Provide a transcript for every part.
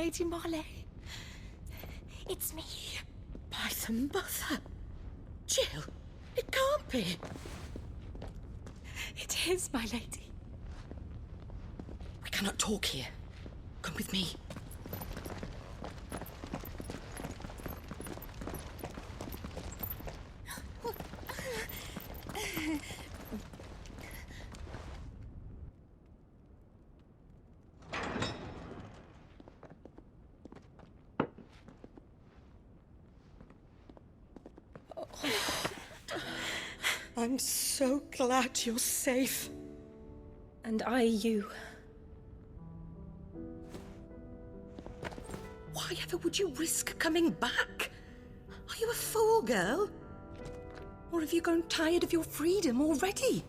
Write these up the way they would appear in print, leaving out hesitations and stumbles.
Lady Marley. It's me. By the mother. Jill, it can't be. It is, my lady. We cannot talk here. Come with me. I'm so glad you're safe. And I you. Why ever would you risk coming back? Are you a fool, girl? Or have you grown tired of your freedom already?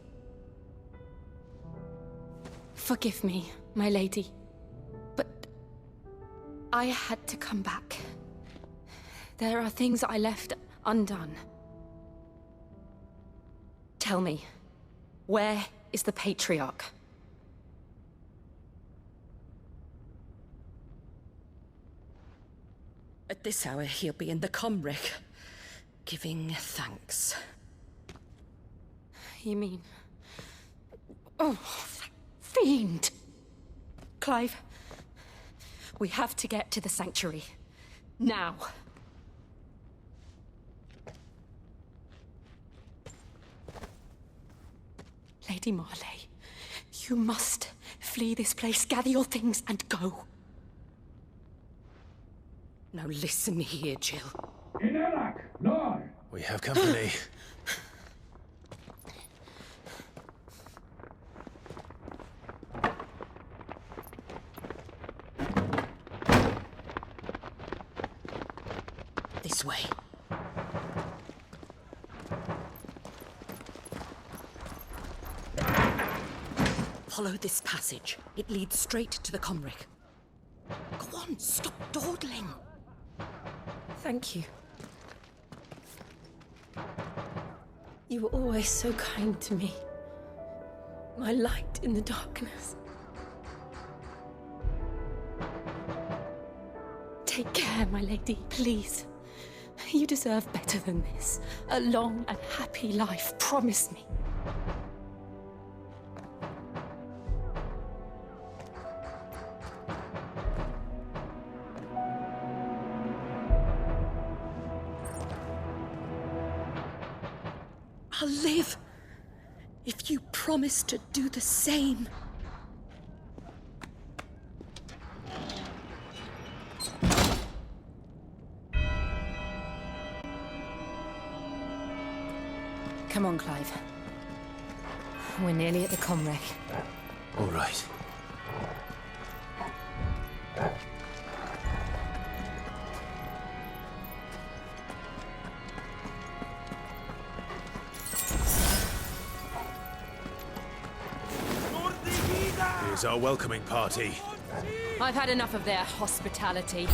Forgive me, my lady. But I had to come back. There are things I left undone. Tell me, where is the Patriarch? At this hour, he'll be in the comwreck, giving thanks. You mean... Oh, that fiend! Clive, we have to get to the sanctuary. Now. Lady Marley, you must flee this place, gather your things, and go. Now listen here, Jill. In Iraq, Lord! We have company. This way. Follow this passage. It leads straight to the comwreck. Go on, stop dawdling. Thank you. You were always so kind to me. My light in the darkness. Take care, my lady, please. You deserve better than this. A long and happy life, promise me. I'll live if you promise to do the same. Come on, Clive. We're nearly at the comwreck. All right. Here's our welcoming party. I've had enough of their hospitality.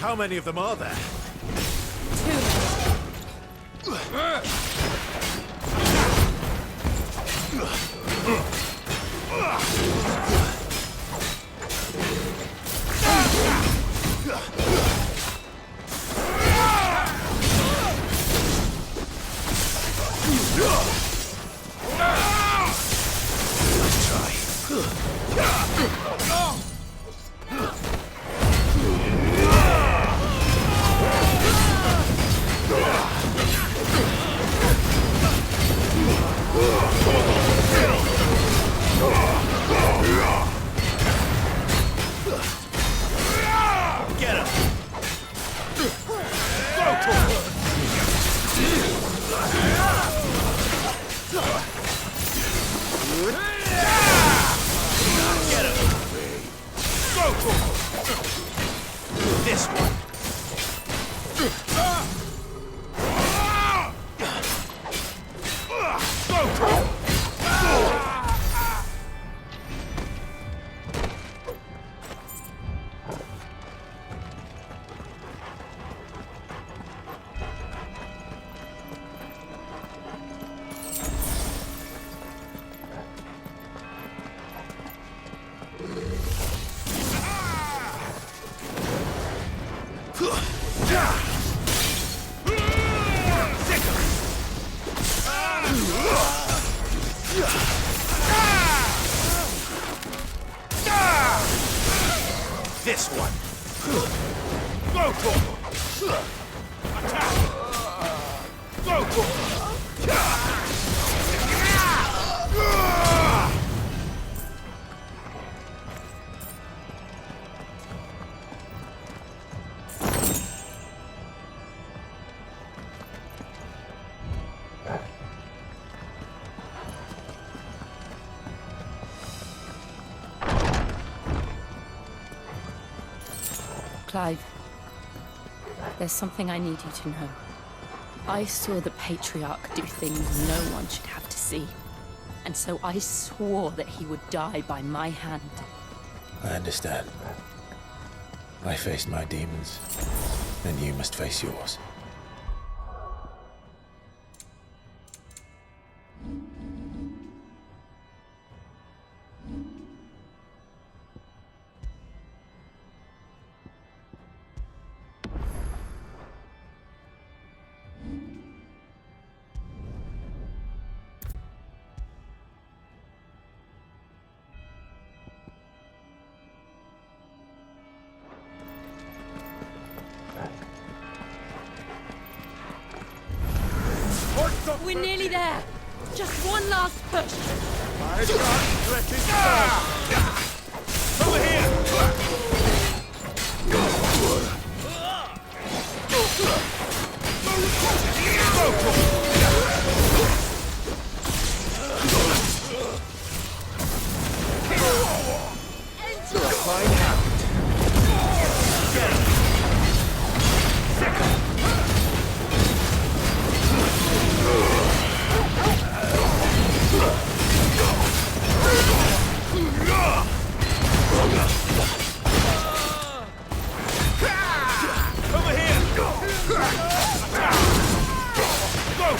How many of them are there? Get him! Get him! This one! This one. Go for attack. Go for Clive, there's something I need you to know. I saw the Patriarch do things no one should have to see. And so I swore that he would die by my hand. I understand. I faced my demons, then you must face yours. We're nearly there. Just one last push. My God, threatening over here! Fine hand. Get him. Second. Over here! Go!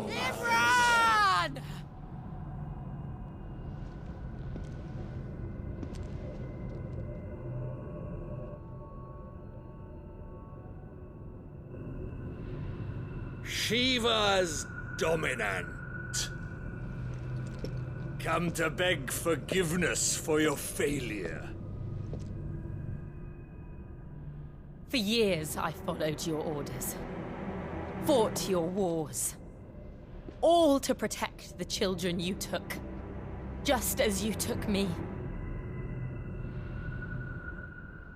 Imran! Shiva's dominant. Come to beg forgiveness for your failure. For years, I followed your orders, fought your wars, all to protect the children you took, just as you took me.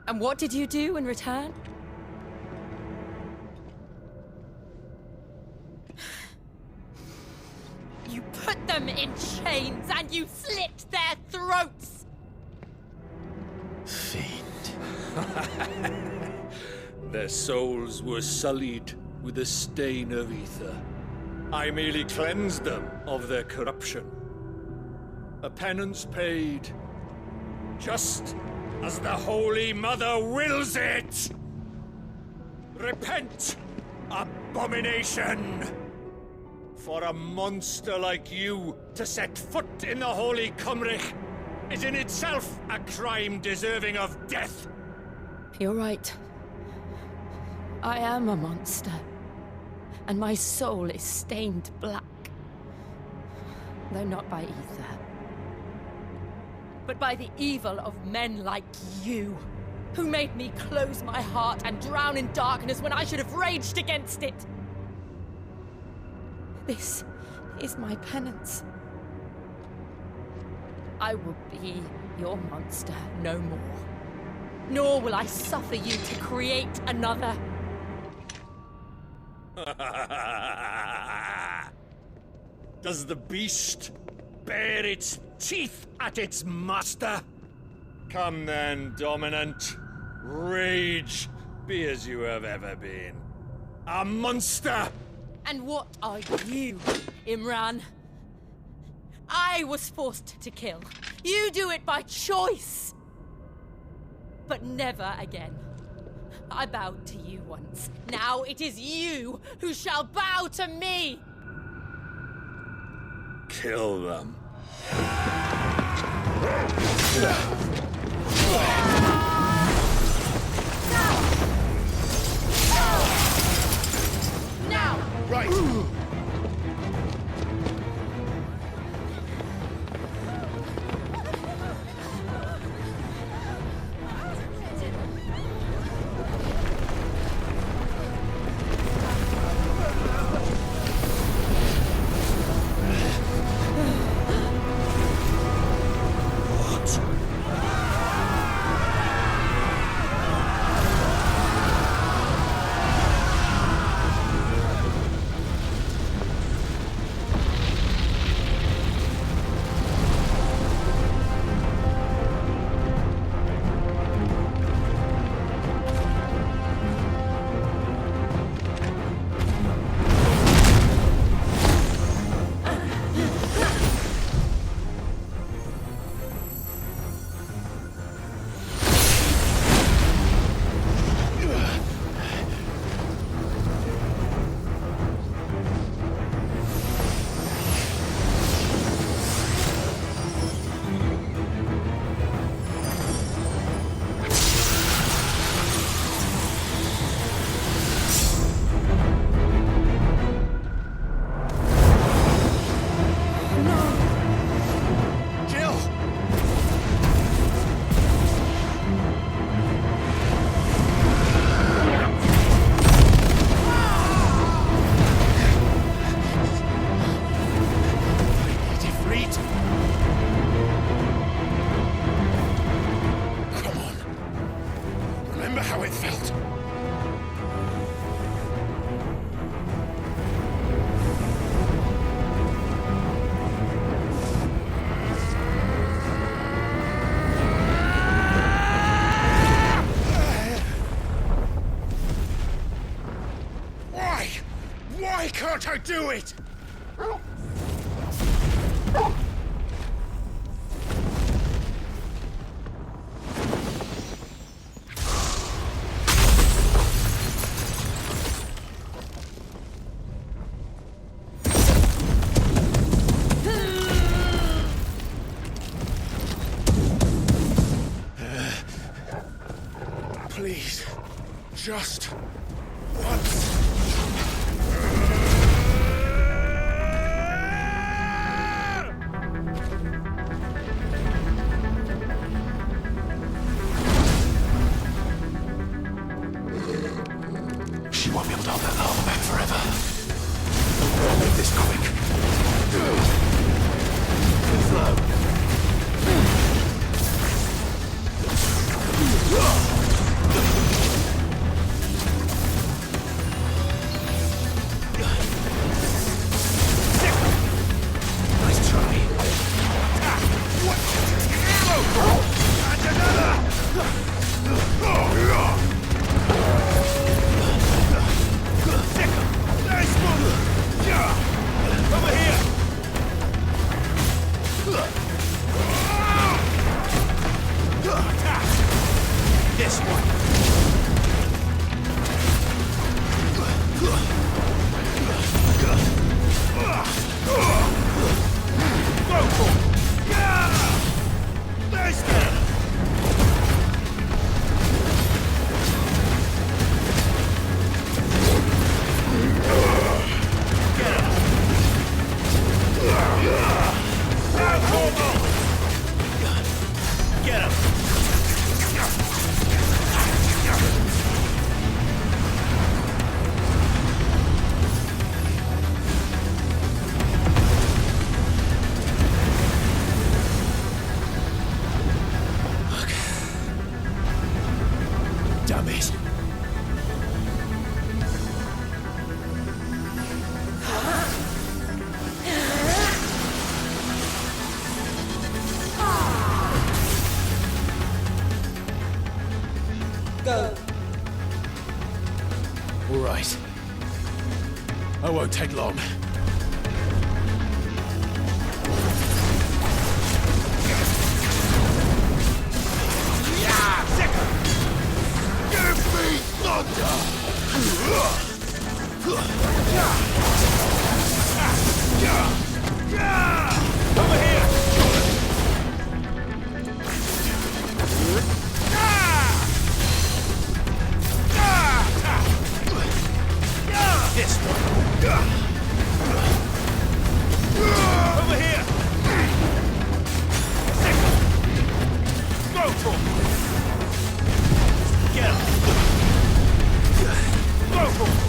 And what did you do in return? You put them in chains and you slit their throats! Fiend. Their souls were sullied with a stain of ether. I merely cleansed them of their corruption. A penance paid, just as the Holy Mother wills it! Repent, abomination! For a monster like you to set foot in the Holy Cymric is in itself a crime deserving of death. You're right. I am a monster. And my soul is stained black. Though not by ether. But by the evil of men like you, who made me close my heart and drown in darkness when I should have raged against it. This is my penance. I will be your monster no more. Nor will I suffer you to create another. Does the beast bare its teeth at its master? Come then, dominant. Rage, be as you have ever been. A monster! And what are you, Imran? I was forced to kill. You do it by choice. But never again. I bowed to you once. Now it is you who shall bow to me! Kill them. Now! Right! How it felt. Why can't I do it? Just once. She won't be able to hold that lava back forever. I'll make this quick. Too slow. Nice try. Over here! This one. Nice there! Get him. Damn it. Go. All right. I won't take long. Give me thunder! Over here! This one. Over here! Go for it! Get him. Go for it!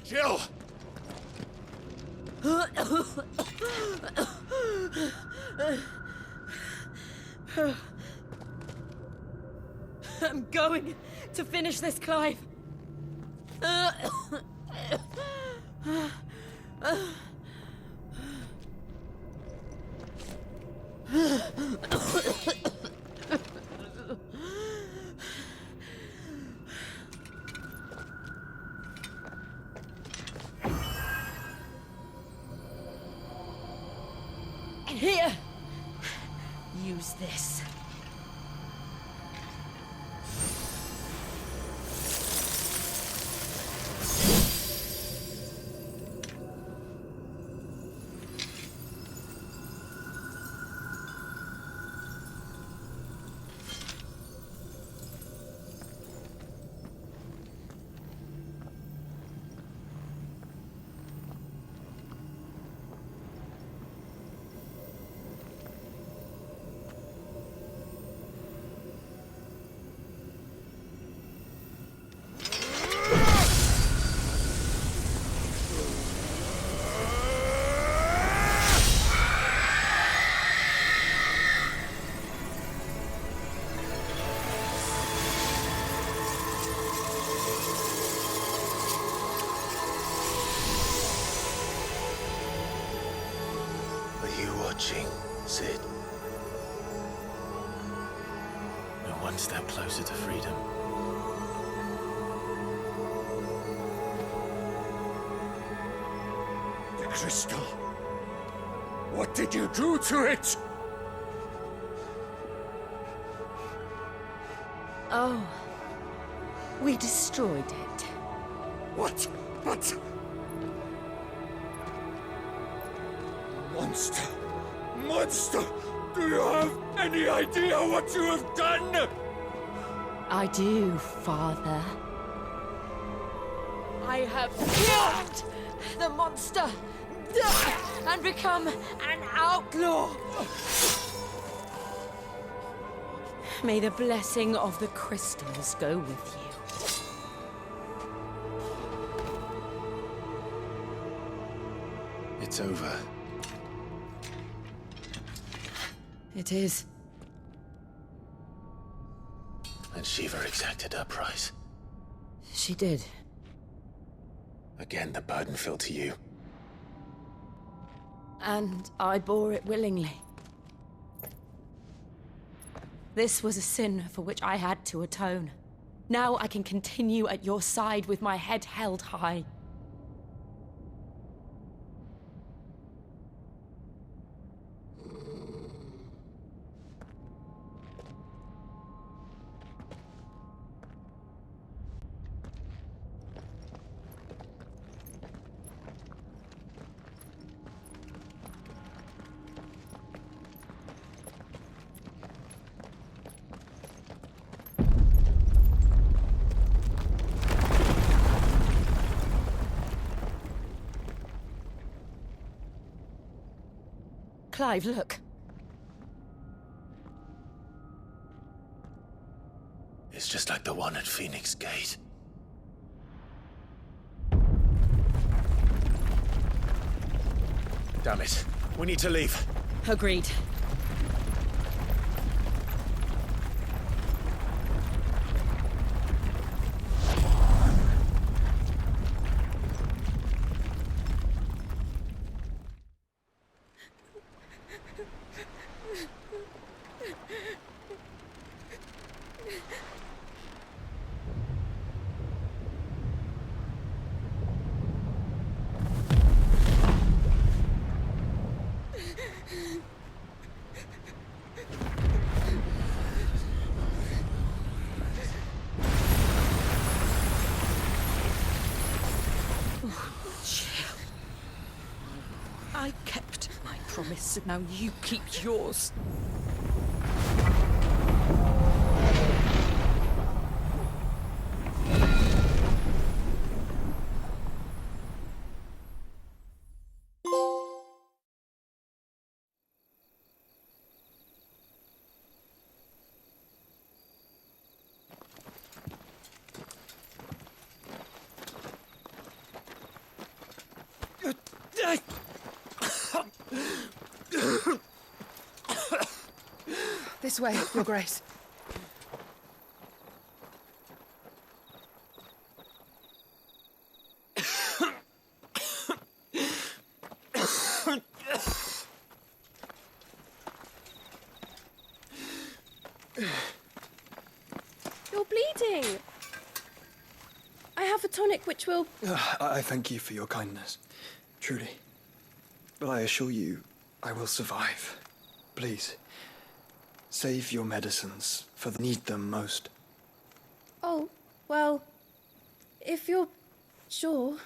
Jill! I'm going to finish this, Clive. Here. Use this. Are you watching, Sid? We're one step closer to freedom. The crystal. What did you do to it? Oh. We destroyed it. What? But... Monster! Monster! Do you have any idea what you have done? I do, Father. I have killed the monster and become an outlaw. May the blessing of the crystals go with you. It's over. It is. And Shiva exacted her price. She did. Again, the burden fell to you. And I bore it willingly. This was a sin for which I had to atone. Now I can continue at your side with my head held high. Clive, look. It's just like the one at Phoenix Gate. Damn it. We need to leave. Agreed. I kept my promise, and now you keep yours. This way, Your Grace. You're bleeding. I have a tonic which will... I thank you for your kindness, truly. But I assure you, I will survive. Please, save your medicines, for they need them most. Oh, well, if you're sure.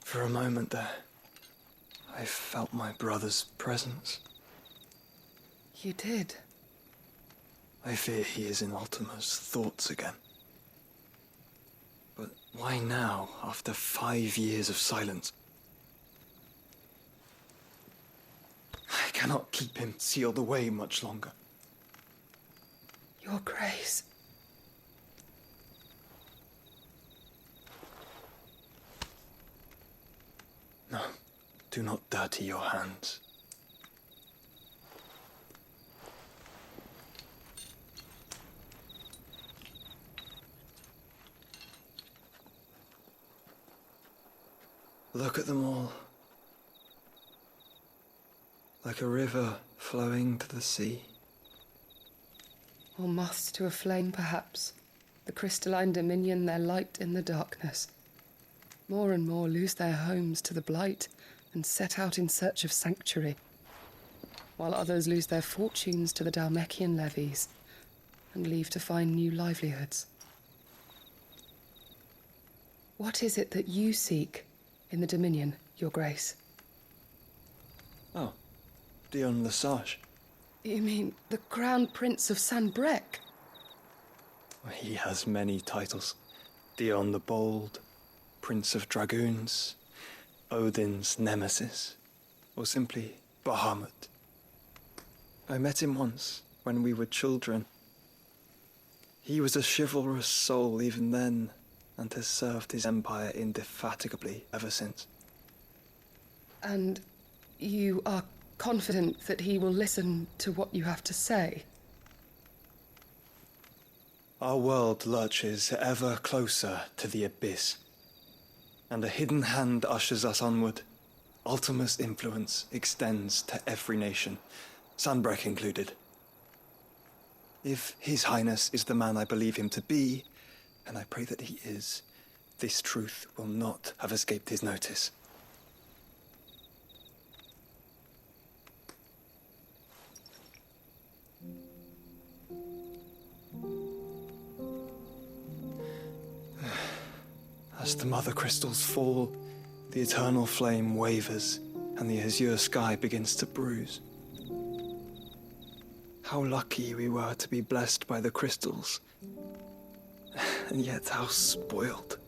For a moment there, I felt my brother's presence. You did. I fear he is in Ultima's thoughts again. But why now, after 5 years of silence? I cannot keep him sealed away much longer. Your Grace. No, do not dirty your hands. Look at them all. Like a river flowing to the sea. Or moths to a flame, perhaps. The crystalline dominion their light in the darkness. More and more lose their homes to the blight and set out in search of sanctuary, while others lose their fortunes to the Dhalmekian levies and leave to find new livelihoods. What is it that you seek in the Dominion, Your Grace? Oh, Dion Lesage. You mean the Crown Prince of Sanbrec? He has many titles. Dion the Bold, Prince of Dragoons, Odin's Nemesis, or simply Bahamut. I met him once, when we were children. He was a chivalrous soul even then, and has served his empire indefatigably ever since. And you are confident that he will listen to what you have to say? Our world lurches ever closer to the abyss, and a hidden hand ushers us onward. Ultima's influence extends to every nation, Sanbrec included. If His Highness is the man I believe him to be, and I pray that he is, this truth will not have escaped his notice. As the mother crystals fall, the eternal flame wavers, and the azure sky begins to bruise. How lucky we were to be blessed by the crystals, and yet how spoiled.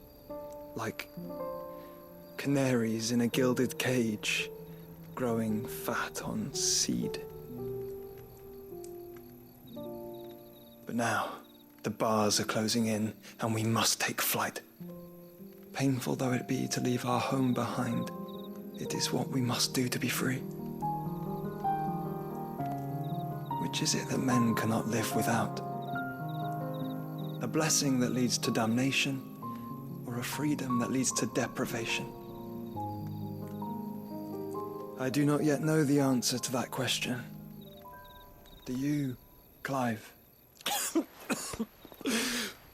Like canaries in a gilded cage, growing fat on seed. But now, the bars are closing in, and we must take flight. Painful though it be to leave our home behind, it is what we must do to be free. Which is it that men cannot live without? A blessing that leads to damnation, or a freedom that leads to deprivation? I do not yet know the answer to that question. Do you, Clive?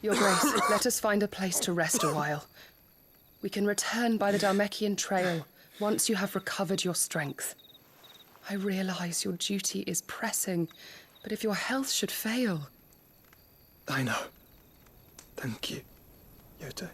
Your Grace, let us find a place to rest a while. We can return by the Dhalmekian trail once you have recovered your strength. I realize your duty is pressing, but if your health should fail... I know. Thank you, Yote.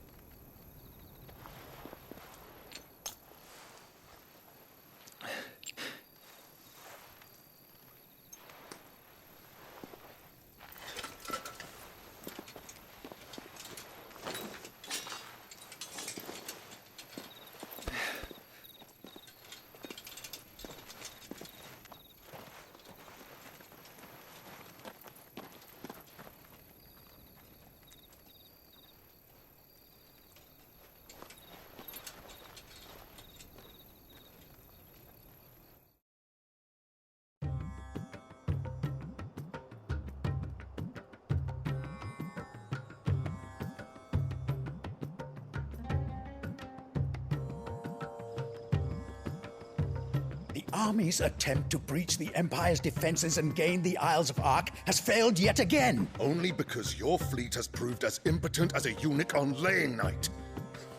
army's attempt to breach the Empire's defenses and gain the Isles of Ark has failed yet again. Only because your fleet has proved as impotent as a eunuch on laying night.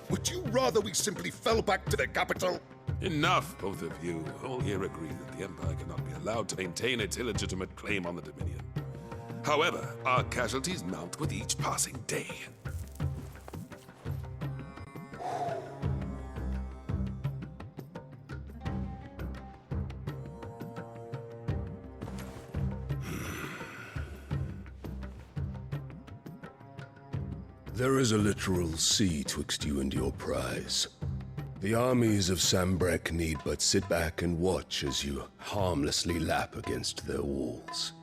Would you rather we simply fell back to the capital? Enough, both of you. All here agree that the Empire cannot be allowed to maintain its illegitimate claim on the Dominion. However, our casualties mount with each passing day. There is a literal sea twixt you and your prize. The armies of Sambrek need but sit back and watch as you harmlessly lap against their walls.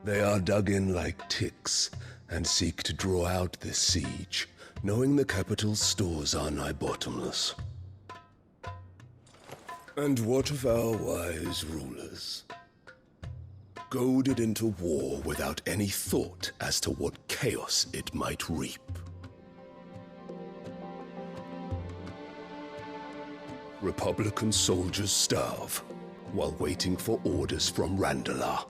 They are dug in like ticks and seek to draw out this siege, knowing the capital's stores are nigh bottomless. And what of our wise rulers? Goaded into war without any thought as to what chaos it might reap. Republican soldiers starve while waiting for orders from Randalar.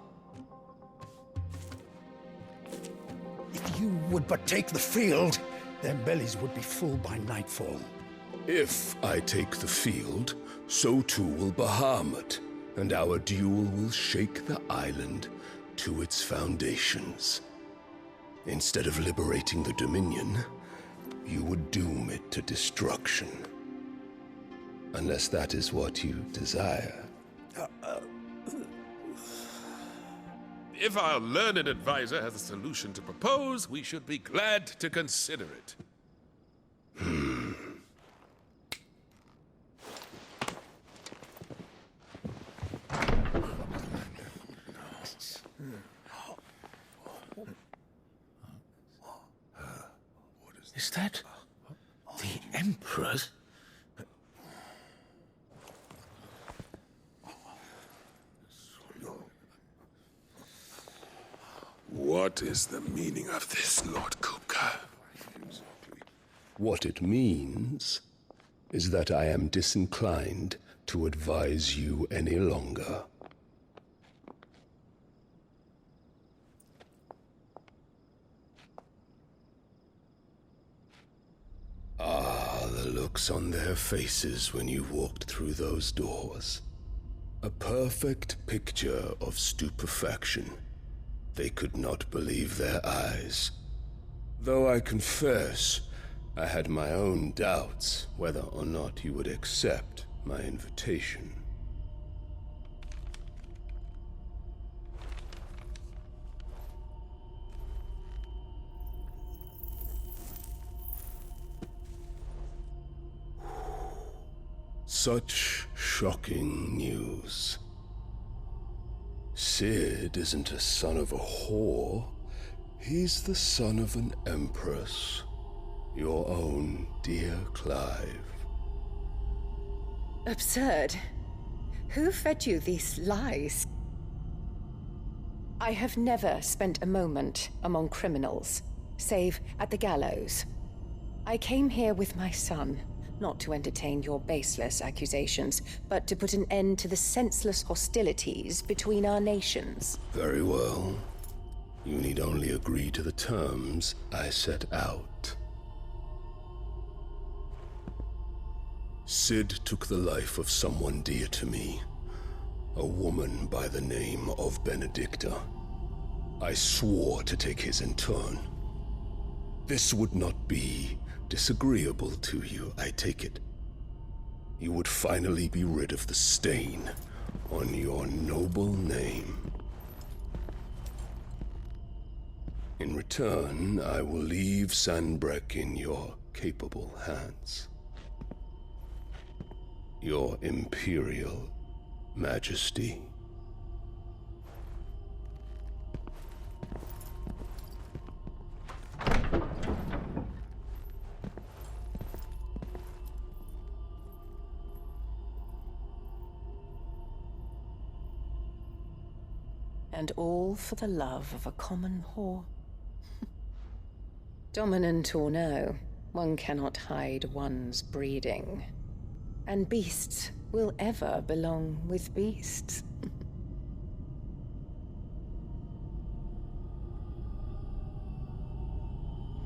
If you would but take the field, their bellies would be full by nightfall. If I take the field, so too will Bahamut, and our duel will shake the island to its foundations. Instead of liberating the Dominion, you would doom it to destruction. Unless that is what you desire. If our learned advisor has a solution to propose, we should be glad to consider it. Is that the Emperor's? What is the meaning of this, Lord Kupka? What it means is that I am disinclined to advise you any longer. Ah, the looks on their faces when you walked through those doors. A perfect picture of stupefaction. They could not believe their eyes. Though I confess, I had my own doubts whether or not you would accept my invitation. Such shocking news. Sid isn't a son of a whore. He's the son of an empress. Your own dear Clive. Absurd. Who fed you these lies? I have never spent a moment among criminals, save at the gallows. I came here with my son, not to entertain your baseless accusations, but to put an end to the senseless hostilities between our nations. Very well. You need only agree to the terms I set out. Sid took the life of someone dear to me, a woman by the name of Benedicta. I swore to take his in turn. This would not be disagreeable to you, I take it. You would finally be rid of the stain on your noble name. In return, I will leave Sanbreque in your capable hands. Your Imperial Majesty. And all for the love of a common whore. Dominant or no, one cannot hide one's breeding. And beasts will ever belong with beasts.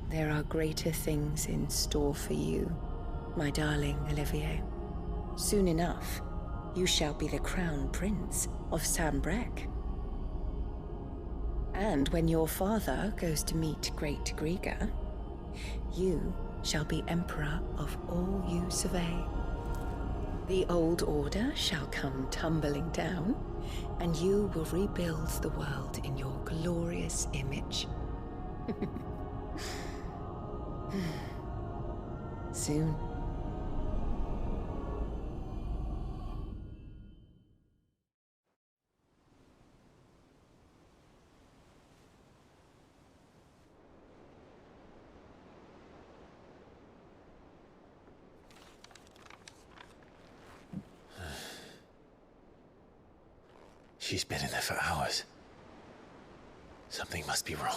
There are greater things in store for you, my darling Olivier. Soon enough, you shall be the crown prince of Sambrec. And when your father goes to meet Great Griga, you shall be emperor of all you survey. The old order shall come tumbling down, and you will rebuild the world in your glorious image. Soon. She's been in there for hours. Something must be wrong.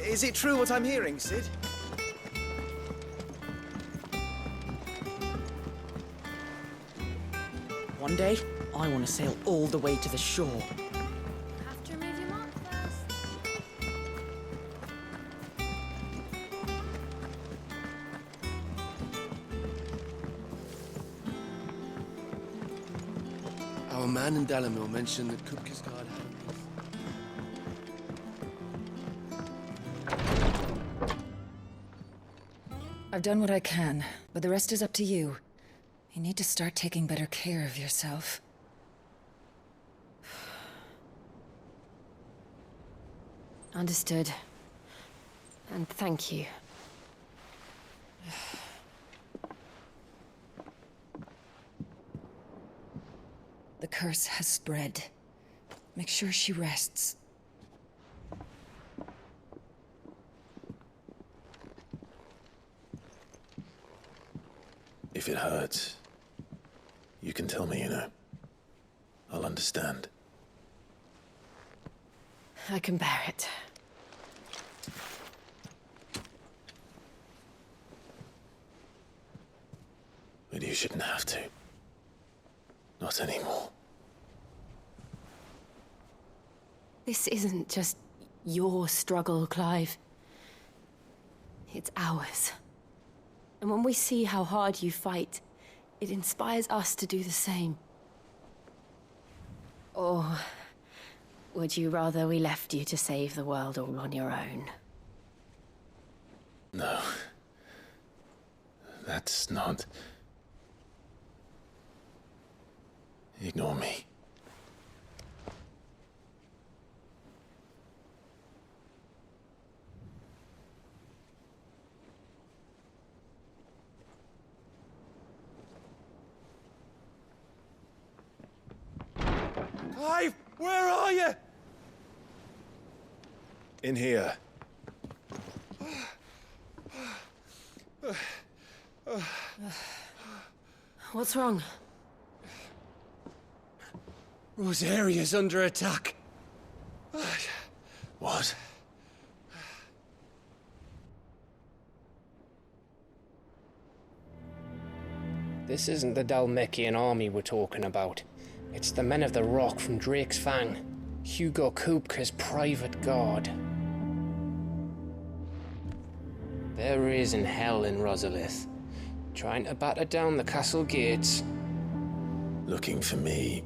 Is it true what I'm hearing, Sid? One day, I want to sail all the way to the shore. Have to remove your mark first. Our man in Dalamil mentioned that Kupkisgard had a I've done what I can, but the rest is up to you. You need to start taking better care of yourself. Understood. And thank you. The curse has spread. Make sure she rests. If it hurts, you can tell me, you know. I'll understand. I can bear it. But you shouldn't have to. Not anymore. This isn't just your struggle, Clive. It's ours. And when we see how hard you fight, it inspires us to do the same. Or would you rather we left you to save the world all on your own? No. That's not... Ignore me. Clive, where are you? In here. What's wrong? Rosaria's under attack. What? This isn't the Dalmekian army we're talking about. It's the men of the Rock from Drake's Fang. Hugo Kupka's private guard. There is in hell in Rosalith, trying to batter down the castle gates. Looking for me.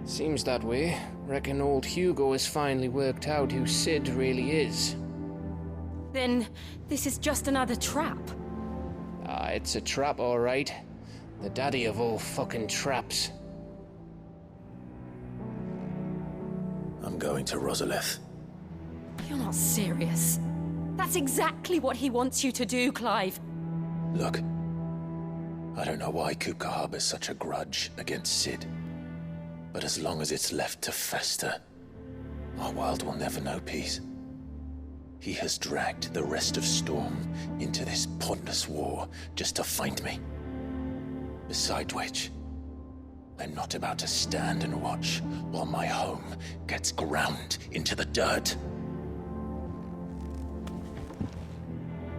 Seems that way. Reckon old Hugo has finally worked out who Sid really is. Then this is just another trap. Ah, it's a trap, all right. The daddy of all fucking traps. I'm going to Rosalith. You're not serious. That's exactly what he wants you to do, Clive. Look, I don't know why Kupka harbors such a grudge against Sid. But as long as it's left to fester, our world will never know peace. He has dragged the rest of Storm into this pointless war just to find me. Beside which, I'm not about to stand and watch while my home gets ground into the dirt.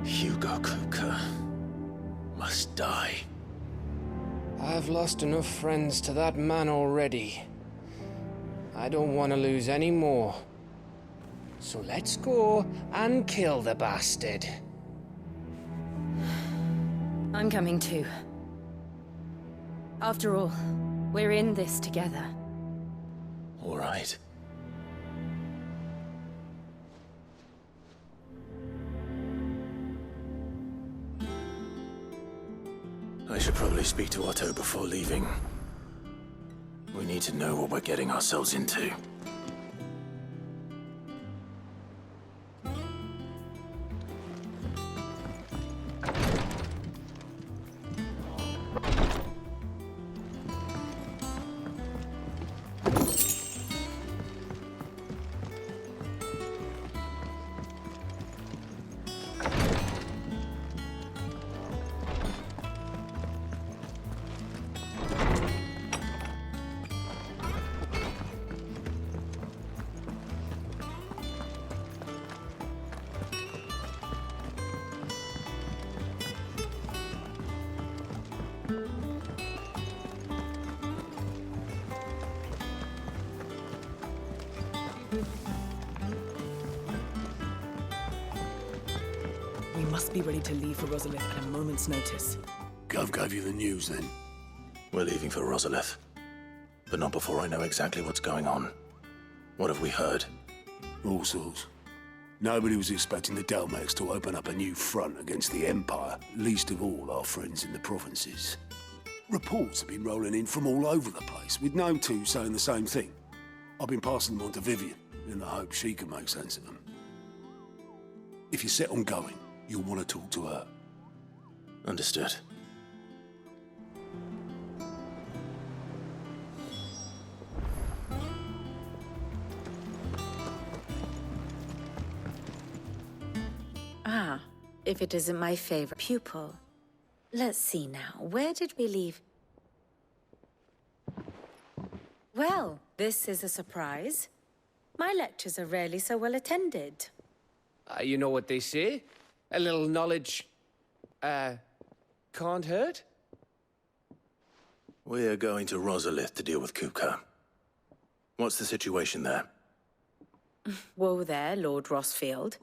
Hugo Kupka must die. I've lost enough friends to that man already. I don't want to lose any more. So let's go and kill the bastard. I'm coming too. After all, we're in this together. All right. I should probably speak to Otto before leaving. We need to know what we're getting ourselves into. We must be ready to leave for Rosalith at a moment's notice. Gov gave you the news then? We're leaving for Rosalith. But not before I know exactly what's going on. What have we heard? All sorts. Nobody was expecting the Dalmex to open up a new front against the Empire, least of all our friends in the provinces. Reports have been rolling in from all over the place, with no two saying the same thing. I've been passing them on to Vivian, in the hope she can make sense of them. If you're set on going, you'll want to talk to her. Understood. Ah, if it isn't my favorite pupil. Let's see now, where did we leave? Well, this is a surprise. My lectures are rarely so well attended. You know what they say? A little knowledge, can't hurt? We're going to Rosalith to deal with Kupka. What's the situation there? Whoa there, Lord Rossfield.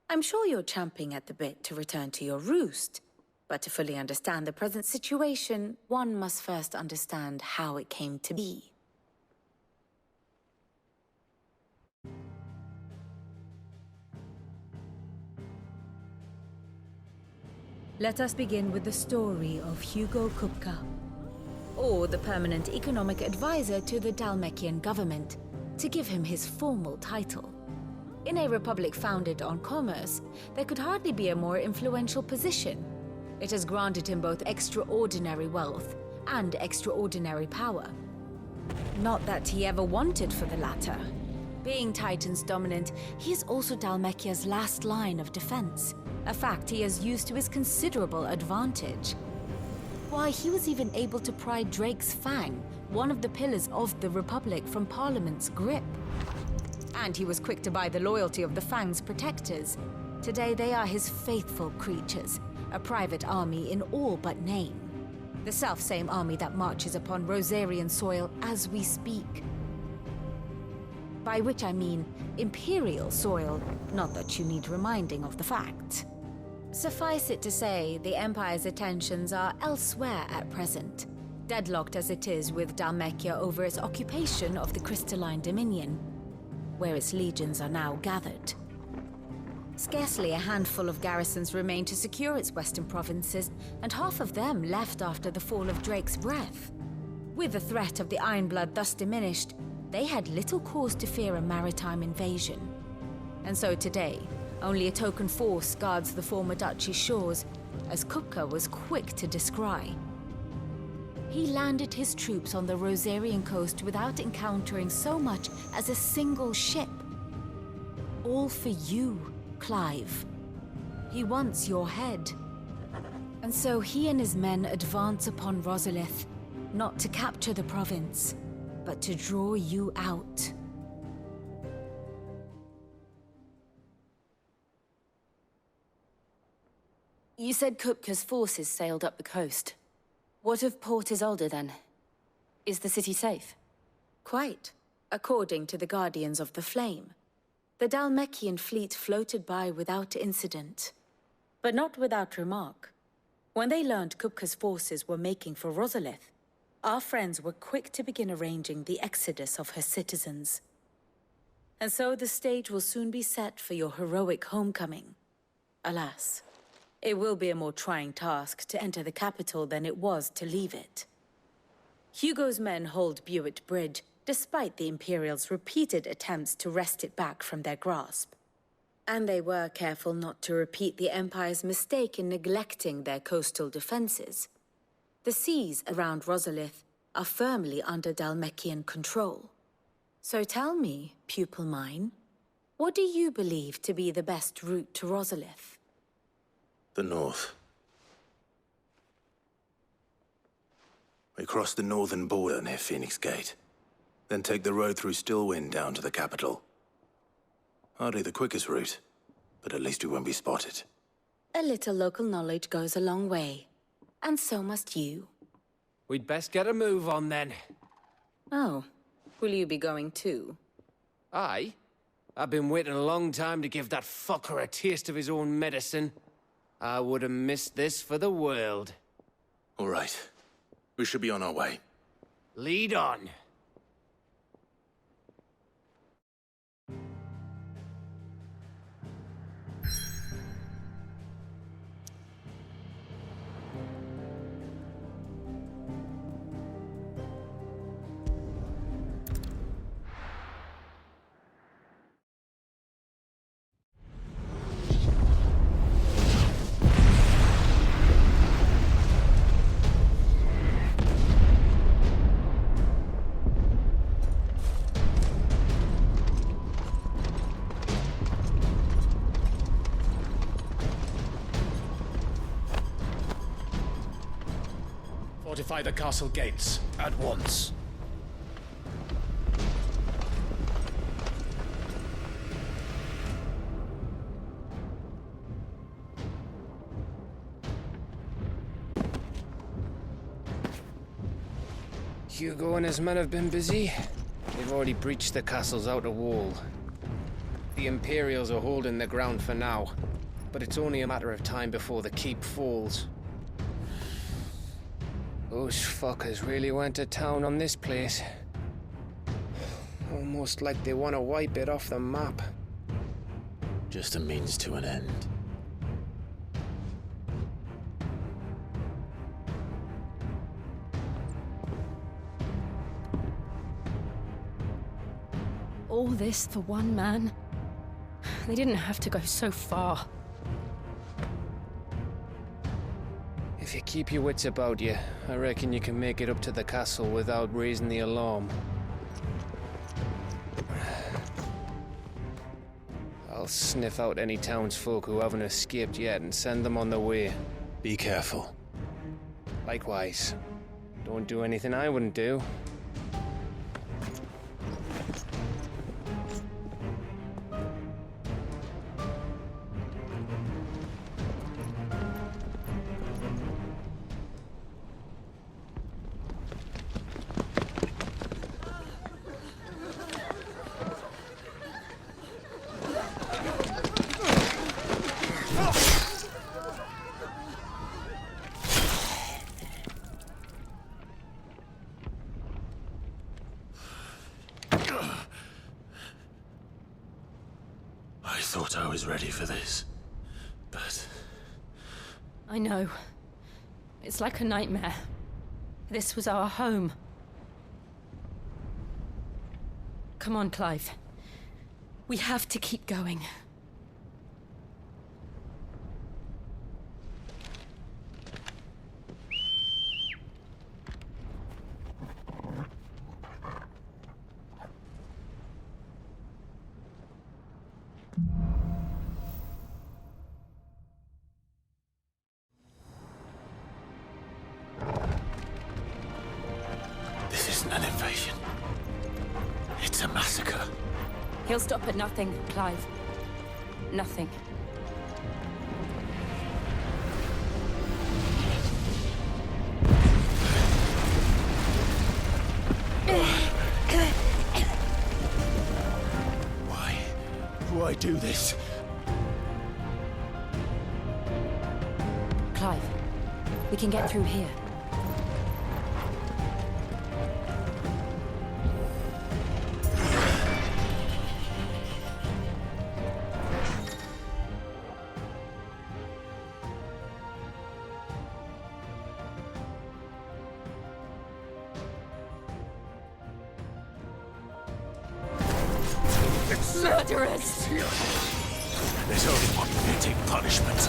I'm sure you're champing at the bit to return to your roost. But to fully understand the present situation, one must first understand how it came to be. Let us begin with the story of Hugo Kupka, Or the permanent economic advisor to the Dalmekian government, to give him his formal title. In a republic founded on commerce, there could hardly be a more influential position. It has granted him both extraordinary wealth and extraordinary power. Not that he ever wanted for the latter. Being Titan's dominant, he is also Dalmekia's last line of defense, a fact he has used to his considerable advantage. Why, he was even able to pry Drake's Fang, one of the pillars of the Republic, from Parliament's grip. And he was quick to buy the loyalty of the Fang's protectors. Today they are his faithful creatures, a private army in all but name. The self-same army that marches upon Rosarian soil as we speak. By which I mean Imperial soil, not that you need reminding of the fact. Suffice it to say, the Empire's attentions are elsewhere at present, deadlocked as it is with Dalmekia over its occupation of the Crystalline Dominion, where its legions are now gathered. Scarcely a handful of garrisons remain to secure its western provinces, and half of them left after the fall of Drake's Breath. With the threat of the Ironblood thus diminished, they had little cause to fear a maritime invasion. And so today, Only a token force guards the former duchy's shores, as Kupka was quick to descry. He landed his troops on the Rosarian coast without encountering so much as a single ship. All for you, Clive. He wants your head. And so he and his men advance upon Rosalith, not to capture the province, but to draw you out. You said Kupka's forces sailed up the coast. What of Port Isolde, then? Is the city safe? Quite, according to the Guardians of the Flame. The Dhalmekian fleet floated by without incident. But not without remark. When they learned Kupka's forces were making for Rosalith, our friends were quick to begin arranging the exodus of her citizens. And so the stage will soon be set for your heroic homecoming. Alas, it will be a more trying task to enter the capital than it was to leave it. Hugo's men hold Buet Bridge, despite the Imperials' repeated attempts to wrest it back from their grasp. And they were careful not to repeat the Empire's mistake in neglecting their coastal defenses. The seas around Rosalith are firmly under Dhalmekian control. So tell me, pupil mine, what do you believe to be the best route to Rosalith? The north. We cross the northern border near Phoenix Gate, then take the road through Stillwind down to the capital. Hardly the quickest route, but at least we won't be spotted. A little local knowledge goes a long way, and so must you. We'd best get a move on then. Oh, will you be going too? Aye. I've been waiting a long time to give that fucker a taste of his own medicine. I would have missed this for the world. All right. We should be on our way. Lead on. Fortify the castle gates, at once. Hugo and his men have been busy. They've already breached the castle's outer wall. The Imperials are holding the ground for now, but it's only a matter of time before the keep falls. Those fuckers really went to town on this place. Almost like they want to wipe it off the map. Just a means to an end. All this for one man? They didn't have to go so far. If you keep your wits about you, I reckon you can make it up to the castle without raising the alarm. I'll sniff out any townsfolk who haven't escaped yet and send them on their way. Be careful. Likewise. Don't do anything I wouldn't do. I thought I was ready for this, but... I know. It's like a nightmare. This was our home. Come on, Clive. We have to keep going. This isn't an invasion. It's a massacre. He'll stop at nothing, Clive. Nothing. Why do this? Clive, we can get through here. Murderers! There's only one fitting punishment.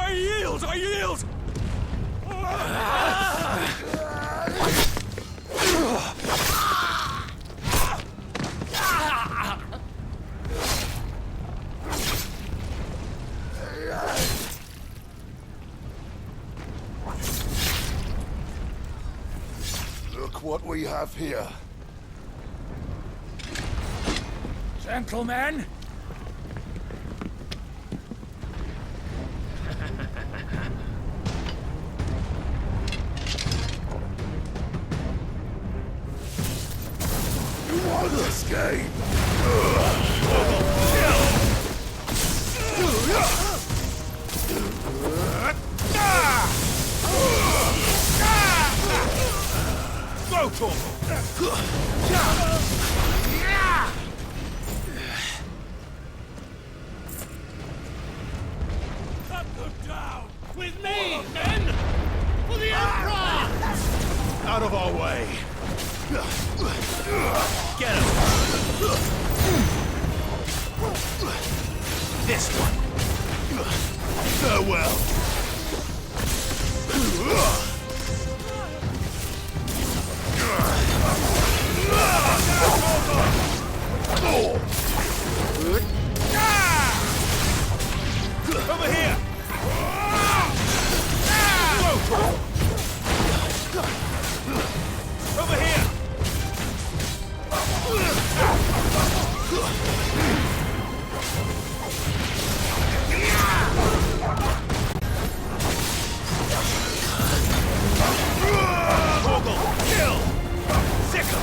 I yield! Look what we have here. Gentlemen! Escape! Go, Torval! Cut them down! With me, men! For the Emperor! Out of our way! Get him! This one! Farewell! Over here! Over here! Kill! Sick him!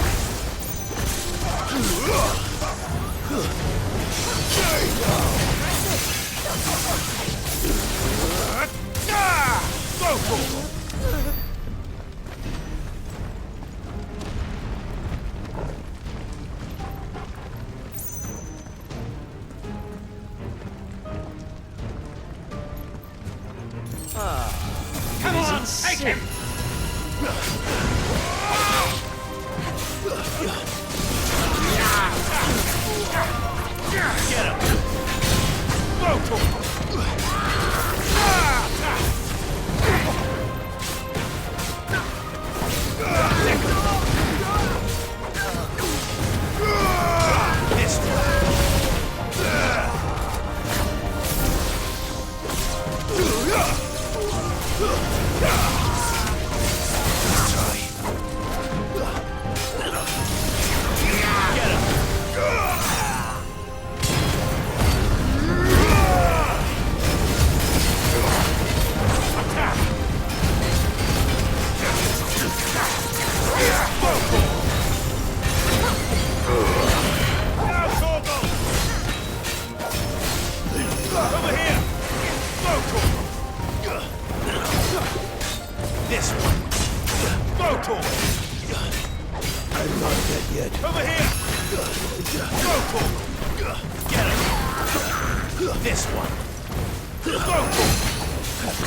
Go, Torval! Come on, take him! Get him! Go, Torval! This This one. Go to him. I'm not dead yet. Over here. Go to him. Get him. This one. Go to him.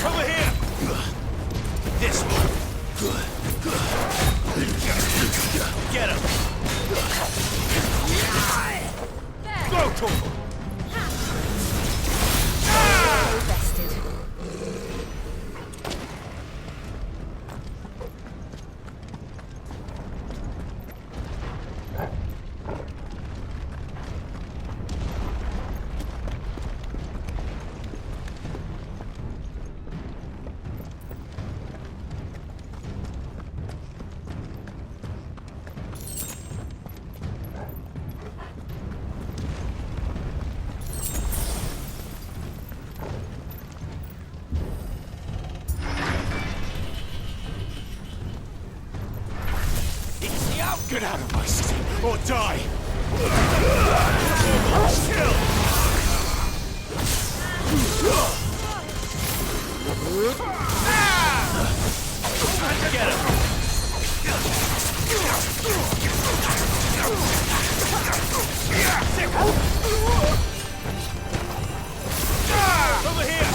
Over here. This one. Get him. Go to him. Get out of my city, or die! Chill! Get him! Over here!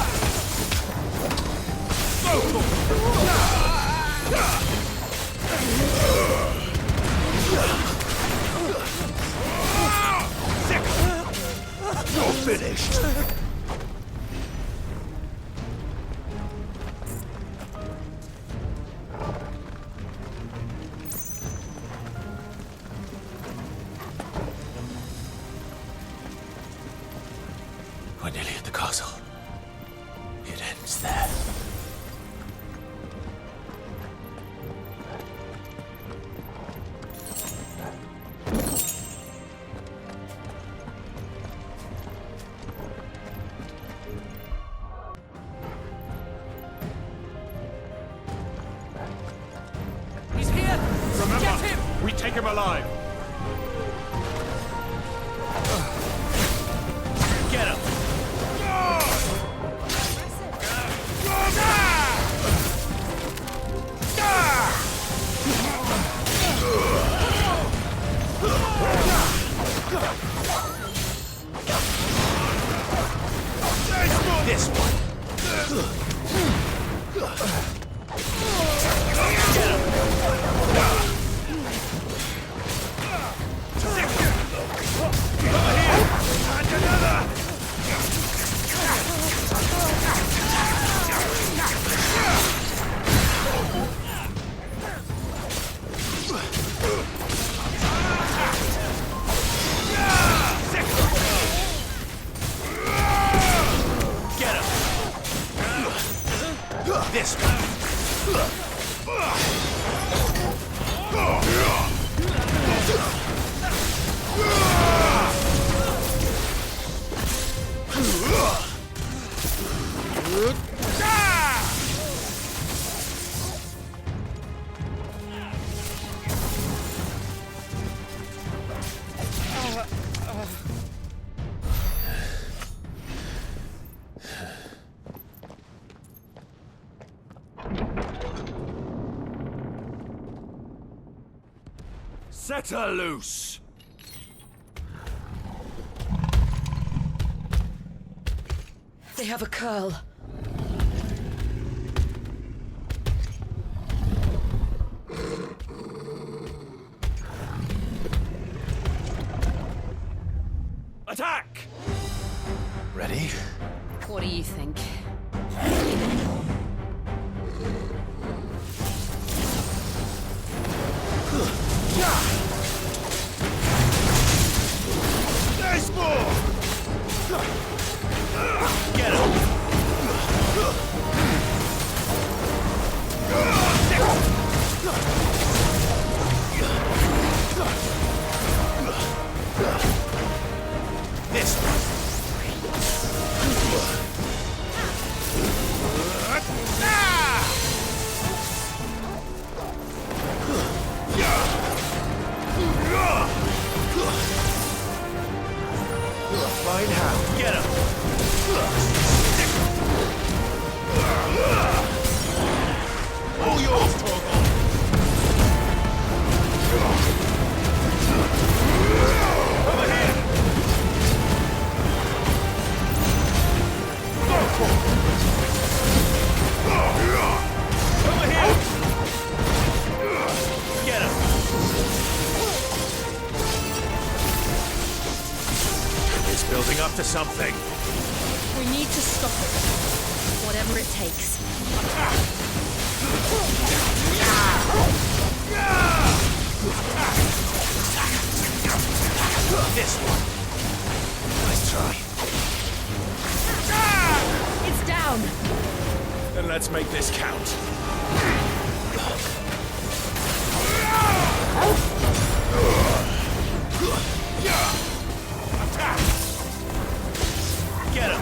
You're finished! We're nearly at the castle. It ends there. He's here! Remember, get him! We take him alive! Get him! This one. Get him. Over here. And another. Get him. This one. Set her loose! They have a curl. Attack! Ready? What do you think? There's more! Get him! This one. Find how. Get him. All yours. something. We need to stop it. Whatever it takes. This one. Nice try. It's down. Then let's make this count. Attack! Get him!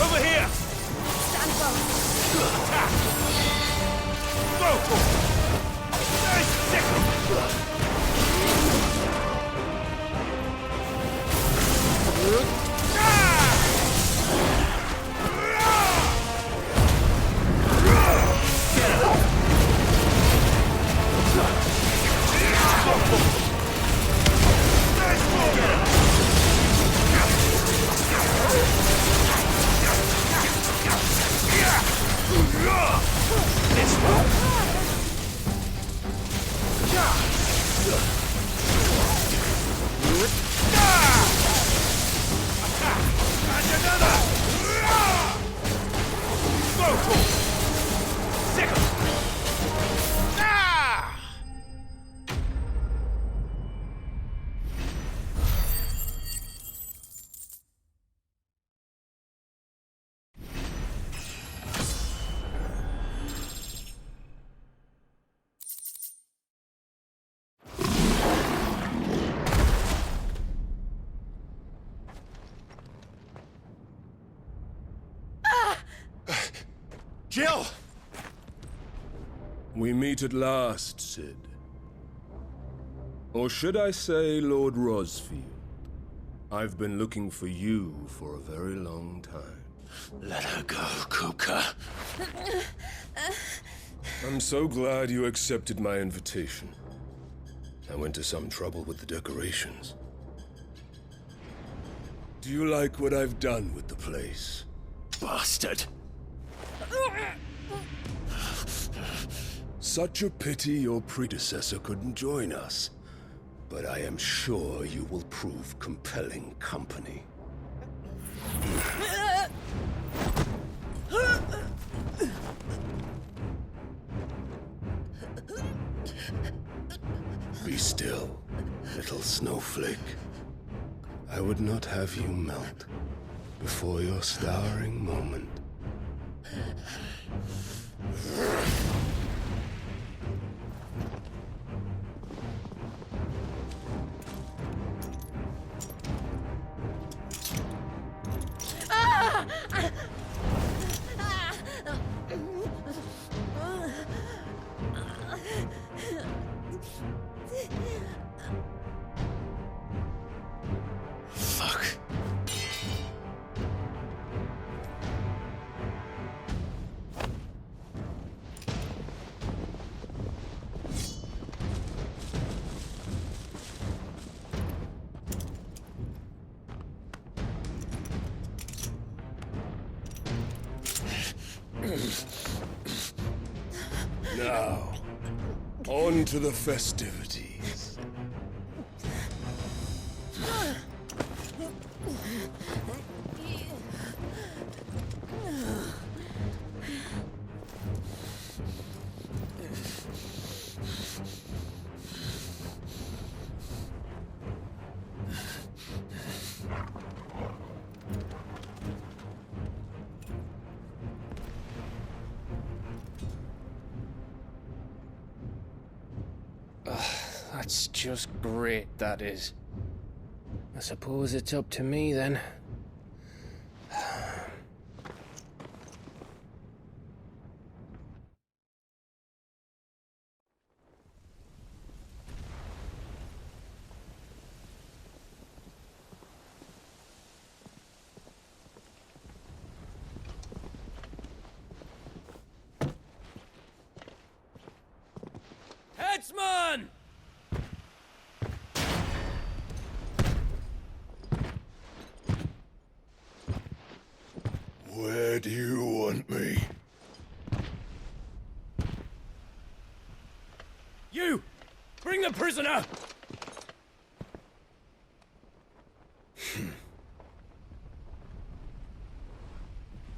Over here! Stand well. Attack! Go for it! Nice sickle! This one. Attack! And another! Go for it! Sickle! Jill! We meet at last, Sid. Or should I say, Lord Rosfield? I've been looking for you for a very long time. Let her go, Kupka. I'm so glad you accepted my invitation. I went to some trouble with the decorations. Do you like what I've done with the place? Bastard. Such a pity your predecessor couldn't join us. But I am sure you will prove compelling company. Be still, little snowflake. I would not have you melt before your starring moment. Fuck. Now, on to the festivities. That's just great, that is. I suppose it's up to me then. Headsman! Where do you want me? You! Bring the prisoner!